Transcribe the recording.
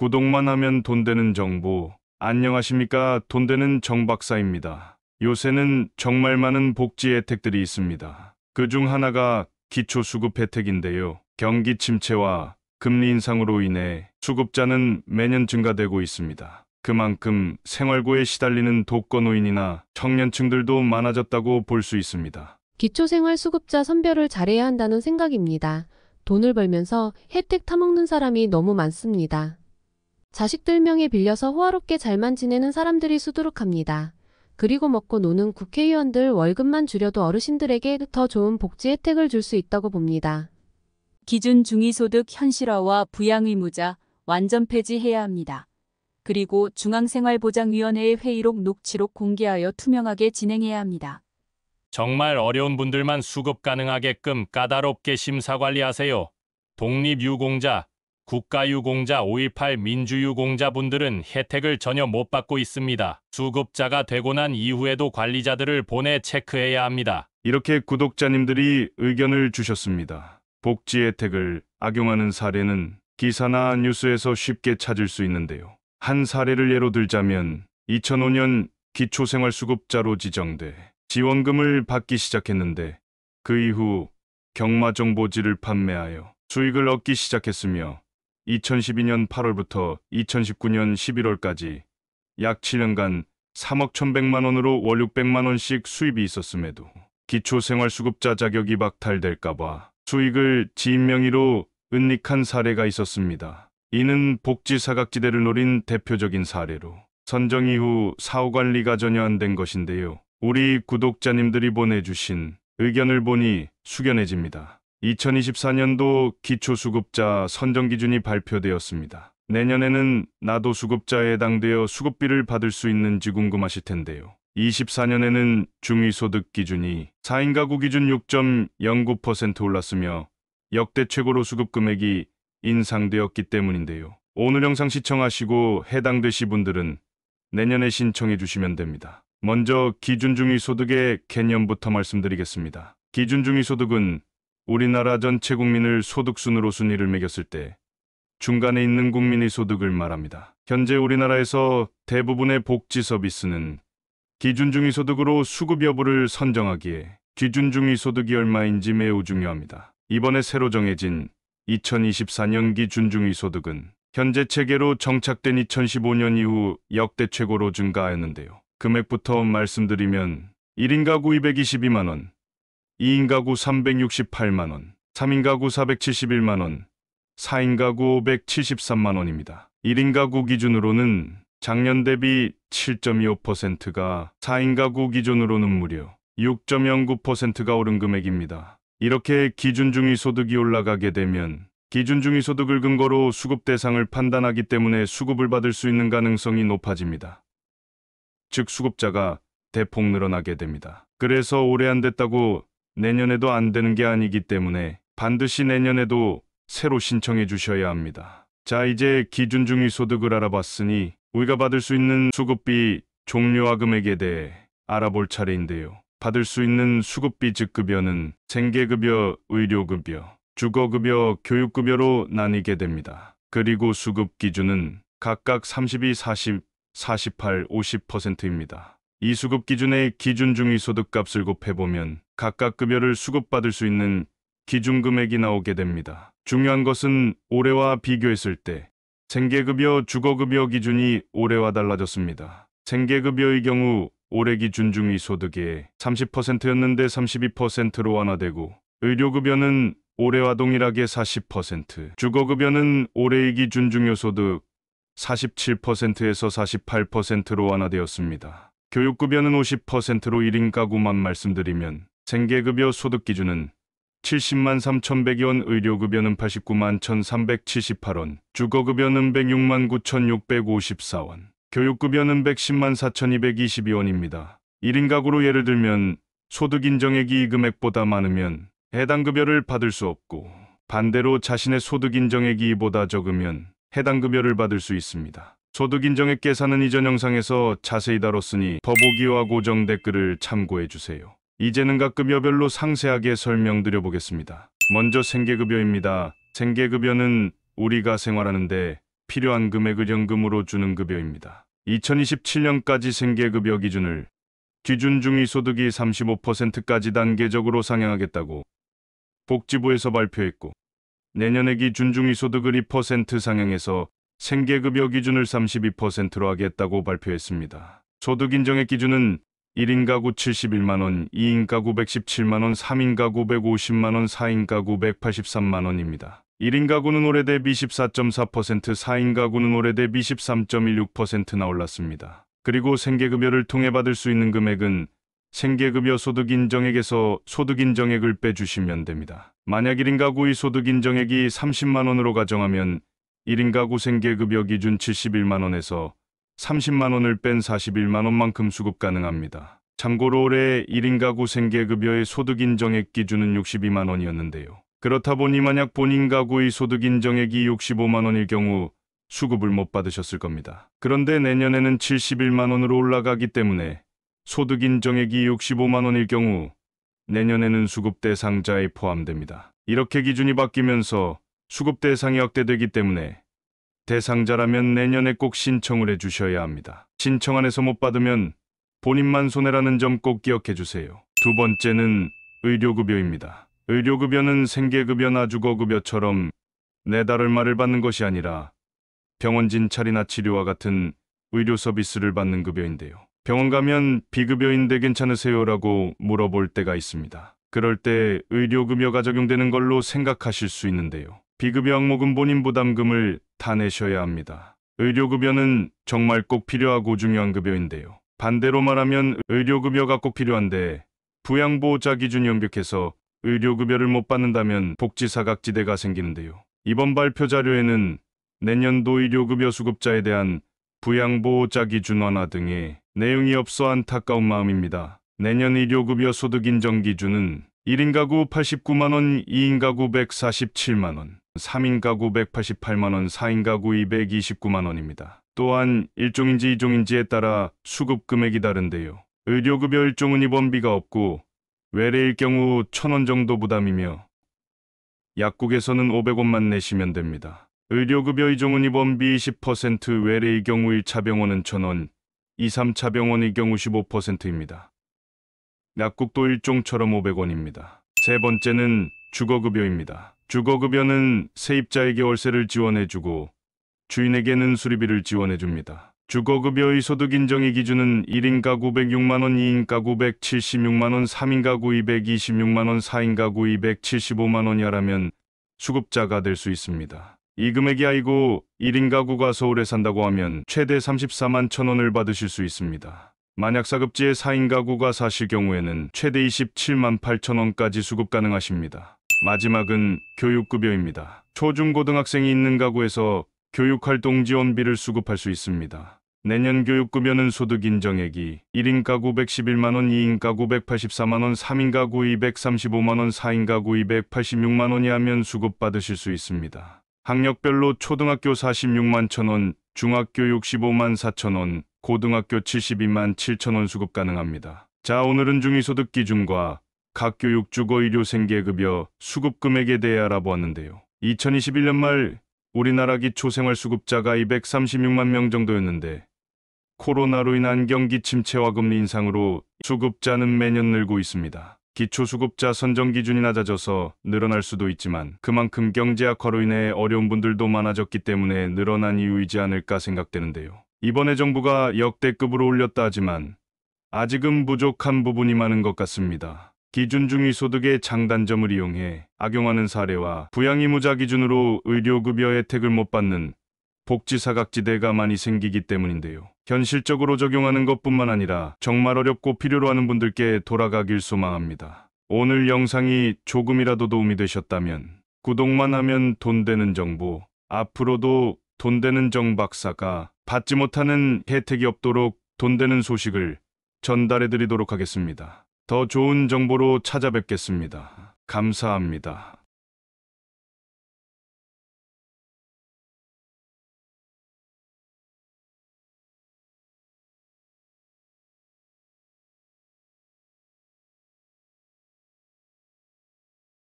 구독만 하면 돈 되는 정보. 안녕하십니까? 돈 되는 정 박사입니다. 요새는 정말 많은 복지 혜택들이 있습니다. 그중 하나가 기초수급 혜택인데요. 경기 침체와 금리 인상으로 인해 수급자는 매년 증가되고 있습니다. 그만큼 생활고에 시달리는 독거노인이나 청년층들도 많아졌다고 볼 수 있습니다. 기초생활수급자 선별을 잘해야 한다는 생각입니다. 돈을 벌면서 혜택 타먹는 사람이 너무 많습니다. 자식들 명에 빌려서 호화롭게 잘만 지내는 사람들이 수두룩합니다. 그리고 먹고 노는 국회의원들 월급만 줄여도 어르신들에게 더 좋은 복지 혜택을 줄 수 있다고 봅니다. 기준 중위소득 현실화와 부양의무자 완전 폐지해야 합니다. 그리고 중앙생활보장위원회의 회의록 녹취록 공개하여 투명하게 진행해야 합니다. 정말 어려운 분들만 수급 가능하게끔 까다롭게 심사관리하세요. 독립유공자, 국가유공자, 5.18 민주유공자분들은 혜택을 전혀 못 받고 있습니다. 수급자가 되고 난 이후에도 관리자들을 보내 체크해야 합니다. 이렇게 구독자님들이 의견을 주셨습니다. 복지 혜택을 악용하는 사례는 기사나 뉴스에서 쉽게 찾을 수 있는데요. 한 사례를 예로 들자면 2005년 기초생활수급자로 지정돼 지원금을 받기 시작했는데 그 이후 경마정보지를 판매하여 수익을 얻기 시작했으며 2012년 8월부터 2019년 11월까지 약 7년간 3억 1,100만 원으로 월 600만 원씩 수입이 있었음에도 기초생활수급자 자격이 박탈될까봐 수익을 지인 명의로 은닉한 사례가 있었습니다. 이는 복지 사각지대를 노린 대표적인 사례로 선정 이후 사후 관리가 전혀 안 된 것인데요. 우리 구독자님들이 보내주신 의견을 보니 숙연해집니다. 2024년도 기초수급자 선정 기준이 발표되었습니다. 내년에는 나도 수급자에 해당되어 수급비를 받을 수 있는지 궁금하실 텐데요. 24년에는 중위소득 기준이 4인 가구 기준 6.09% 올랐으며 역대 최고로 수급 금액이 인상되었기 때문인데요. 오늘 영상 시청하시고 해당되시 분들은 내년에 신청해 주시면 됩니다. 먼저 기준중위소득의 개념부터 말씀드리겠습니다. 기준중위소득은 우리나라 전체 국민을 소득순으로 순위를 매겼을 때 중간에 있는 국민의 소득을 말합니다. 현재 우리나라에서 대부분의 복지 서비스는 기준중위소득으로 수급 여부를 선정하기에 기준중위소득이 얼마인지 매우 중요합니다. 이번에 새로 정해진 2024년 기준중위소득은 현재 체계로 정착된 2015년 이후 역대 최고로 증가하였는데요. 금액부터 말씀드리면 1인 가구 222만 원, 2인 가구 368만 원, 3인 가구 471만 원, 4인 가구 573만 원입니다. 1인 가구 기준으로는 작년 대비 7.25%가 4인 가구 기준으로는 무려 6.09%가 오른 금액입니다. 이렇게 기준중위소득이 올라가게 되면 기준중위소득을 근거로 수급 대상을 판단하기 때문에 수급을 받을 수 있는 가능성이 높아집니다. 즉 수급자가 대폭 늘어나게 됩니다. 그래서 올해 안 됐다고 내년에도 안 되는 게 아니기 때문에 반드시 내년에도 새로 신청해 주셔야 합니다. 자, 이제 기준중위소득을 알아봤으니 우리가 받을 수 있는 수급비 종류와 금액에 대해 알아볼 차례인데요. 받을 수 있는 수급비 즉 급여는 생계급여, 의료급여, 주거급여, 교육급여로 나뉘게 됩니다. 그리고 수급 기준은 각각 32, 40, 48, 50%입니다. 이 수급 기준의 기준중위소득값을 곱해보면 각각 급여를 수급받을 수 있는 기준금액이 나오게 됩니다. 중요한 것은 올해와 비교했을 때 생계급여, 주거급여 기준이 올해와 달라졌습니다. 생계급여의 경우 올해 기준중위소득의 30%였는데 32%로 완화되고 의료급여는 올해와 동일하게 40%, 주거급여는 올해의 기준중위소득 47%에서 48%로 완화되었습니다. 교육급여는 50%로 1인 가구만 말씀드리면 생계급여 소득 기준은 70만 3,100여 원, 의료급여는 89만 1,378원, 주거급여는 106만 9,654원, 교육급여는 110만 4,222원입니다. 1인 가구로 예를 들면 소득 인정액이 이 금액보다 많으면 해당 급여를 받을 수 없고 반대로 자신의 소득 인정액이 이보다 적으면 해당 급여를 받을 수 있습니다. 소득 인정액 계산은 이전 영상에서 자세히 다뤘으니 더보기와 고정 댓글을 참고해 주세요. 이제는 각 급여별로 상세하게 설명드려 보겠습니다. 먼저 생계급여입니다. 생계급여는 우리가 생활하는데 필요한 금액을 현금으로 주는 급여입니다. 2027년까지 생계급여 기준 중위소득이 35%까지 단계적으로 상향하겠다고 복지부에서 발표했고, 내년에 기준 중위소득을 2% 상향해서 생계급여 기준을 32%로 하겠다고 발표했습니다. 소득 인정액 기준은 1인 가구 71만원, 2인 가구 117만원, 3인 가구 150만원, 4인 가구 183만원입니다. 1인 가구는 올해 대비 14.4%, 4인 가구는 올해 대비 13.16%나 올랐습니다. 그리고 생계급여를 통해 받을 수 있는 금액은 생계급여 소득인정액에서 소득인정액을 빼주시면 됩니다. 만약 1인 가구의 소득인정액이 30만원으로 가정하면 1인 가구 생계급여 기준 71만원에서 30만원을 뺀 41만원만큼 수급 가능합니다. 참고로 올해 1인 가구 생계급여의 소득인정액 기준은 62만원이었는데요. 그렇다 보니 만약 본인 가구의 소득인정액이 65만원일 경우 수급을 못 받으셨을 겁니다. 그런데 내년에는 71만원으로 올라가기 때문에 소득인정액이 65만원일 경우 내년에는 수급 대상자에 포함됩니다. 이렇게 기준이 바뀌면서 수급 대상이 확대되기 때문에 대상자라면 내년에 꼭 신청을 해주셔야 합니다. 신청 안 해서 못 받으면 본인만 손해라는 점 꼭 기억해 주세요. 두 번째는 의료급여입니다. 의료급여는 생계급여나 주거급여처럼 내달 얼마를 받는 것이 아니라 병원 진찰이나 치료와 같은 의료 서비스를 받는 급여인데요. 병원 가면 비급여인데 괜찮으세요라고 물어볼 때가 있습니다. 그럴 때 의료급여가 적용되는 걸로 생각하실 수 있는데요. 비급여 항목은 본인 부담금을 다 내셔야 합니다. 의료급여는 정말 꼭 필요하고 중요한 급여인데요. 반대로 말하면 의료급여가 꼭 필요한데 부양보호자 기준이 엄격해서 의료급여를 못 받는다면 복지사각지대가 생기는데요. 이번 발표 자료에는 내년도 의료급여 수급자에 대한 부양보호자 기준 완화 등의 내용이 없어 안타까운 마음입니다. 내년 의료급여 소득인정 기준은 1인 가구 89만원, 2인 가구 147만원, 3인 가구 188만원, 4인 가구 229만원입니다. 또한 1종인지 2종인지에 따라 수급 금액이 다른데요. 의료급여 1종은 입원비가 없고 외래일 경우 1,000원 정도 부담이며 약국에서는 500원만 내시면 됩니다. 의료급여 2종은 입원비 10%, 외래의 경우 1차 병원은 1,000원, 2, 3차 병원의 경우 15%입니다. 약국도 1종처럼 500원입니다. 세 번째는 주거급여입니다. 주거급여는 세입자에게 월세를 지원해주고 주인에게는 수리비를 지원해줍니다. 주거급여의 소득인정의 기준은 1인 가구 106만원, 2인 가구 176만원, 3인 가구 226만원, 4인 가구 275만원이라면 수급자가 될 수 있습니다. 이 금액이 아니고 1인 가구가 서울에 산다고 하면 최대 34만 1,000원을 받으실 수 있습니다. 만약 사급지에 4인 가구가 사실 경우에는 최대 27만 8,000원까지 수급 가능하십니다. 마지막은 교육급여입니다. 초중고등학생이 있는 가구에서 교육활동 지원비를 수급할 수 있습니다. 내년 교육급여는 소득인정액이 1인 가구 111만원, 2인 가구 184만원, 3인 가구 235만원, 4인 가구 286만원이 하면 수급받으실 수 있습니다. 학력별로 초등학교 46만 1,000원, 중학교 65만 4,000원, 고등학교 72만 7,000원 수급 가능합니다. 자, 오늘은 중위소득 기준과 각 교육 주거 의료 생계급여 수급 금액에 대해 알아보았는데요. 2021년 말 우리나라 기초생활수급자가 236만 명 정도였는데 코로나로 인한 경기 침체와 금리 인상으로 수급자는 매년 늘고 있습니다. 기초수급자 선정 기준이 낮아져서 늘어날 수도 있지만 그만큼 경제 악화로 인해 어려운 분들도 많아졌기 때문에 늘어난 이유이지 않을까 생각되는데요. 이번에 정부가 역대급으로 올렸다 하지만 아직은 부족한 부분이 많은 것 같습니다. 기준 중위소득의 장단점을 이용해 악용하는 사례와 부양의무자 기준으로 의료급여 혜택을 못 받는 복지사각지대가 많이 생기기 때문인데요. 현실적으로 적용하는 것뿐만 아니라 정말 어렵고 필요로 하는 분들께 돌아가길 소망합니다. 오늘 영상이 조금이라도 도움이 되셨다면 구독만 하면 돈 되는 정보, 앞으로도 돈 되는 정 박사가 받지 못하는 혜택이 없도록 돈 되는 소식을 전달해 드리도록 하겠습니다. 더 좋은 정보로 찾아뵙겠습니다. 감사합니다.